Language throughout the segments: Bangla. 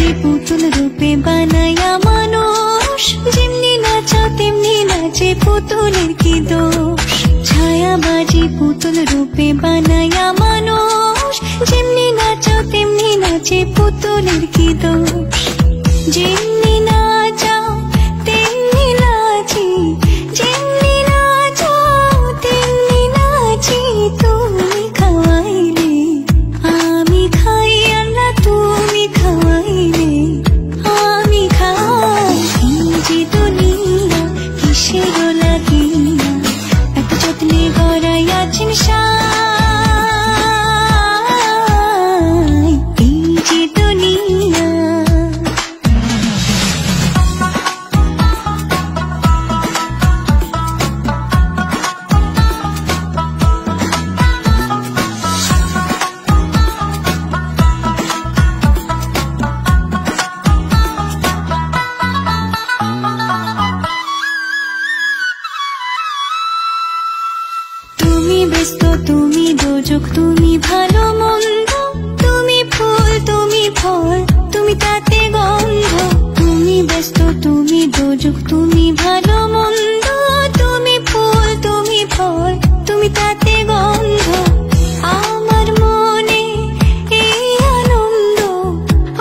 বাজি পুতুল রূপে বানায়া মানুষ, যেমনি নাচো তেমনি নাচে পুতুলের কি দোষ। ছায়া বাজি পুতুল রূপে বানায়া মানুষ, যেমনি নাচো তেমনি নাচে পুতুলের কি দোষ। যেমনি নাচাও তেমনি নাচি, যেমনি নাচো তেমনি নাচি। তুমি খাওয়াইলে আমি খাই, আল্লাহ তুমি খাওয়াইলে আমি খাই। এই যে দুনিয়া কিসের লাগিয়া এত যত্নে গড়াইয়াছেন সাই। এই যে দুনিয়া তুমি ব্যস্ত, তুমি দোজক, তুমি ভালো মন্দ, তুমি ফুল তুমি ফল, তুমি তাতে গন্ধ। তুমি ব্যস্ত, তুমি দোজক, তুমি ভালো মন্দ, তুমি ফুল তুমি ফল, তুমি তাতে গন্ধ। আমার মনে এই আনন্দ,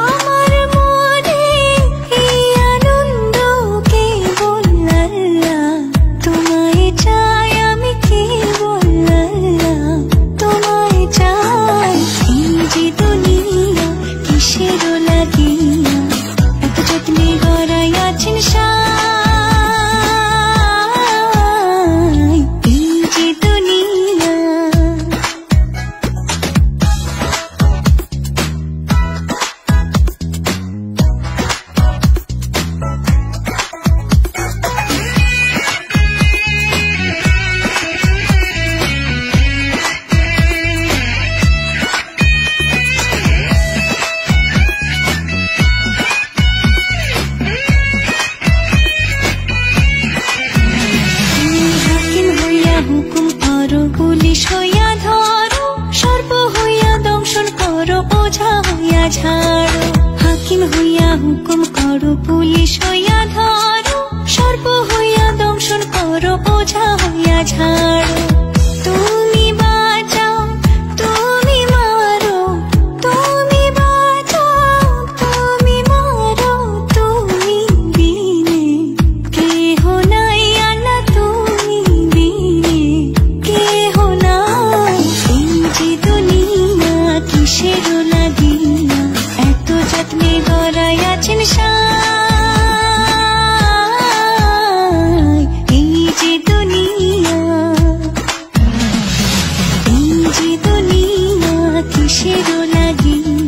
আমার মনে এই আনন্দ, কেবল আল্লাহ তোমায় চাই, আমি কেবল আল্লাহ তোমায় চাই। এই যে দুনিয়া কিসের লাগিয়া এত যত্নে গড়াইয়াছেন সাই। এই যে দুনিয়া হুকুম করো, পুলিশ হইয়া ধরো, সর্প হইয়া দংশন করো, ওঝা হইয়া ঝাড়ো। হাকিম হইয়া হুকুম করো, পুলিশ হইয়া ধরো, সর্প হইয়া দংশন করো, ওঝা হইয়া ঝাড়ো। তুমি বাঁচাও তুমি মারো, তুমি বাঁচাও তুমি মারো, তুমি বিনে কেহ নাই, আল্লাহ তুমি বিনে কেহ নাই। এই যে দুনিয়া কিসের লাগিয়া এত যত্নে গড়াইয়াছেন সাই। এই যে দুনিয়া, এই যে দুনিয়া কিসের লাগিয়া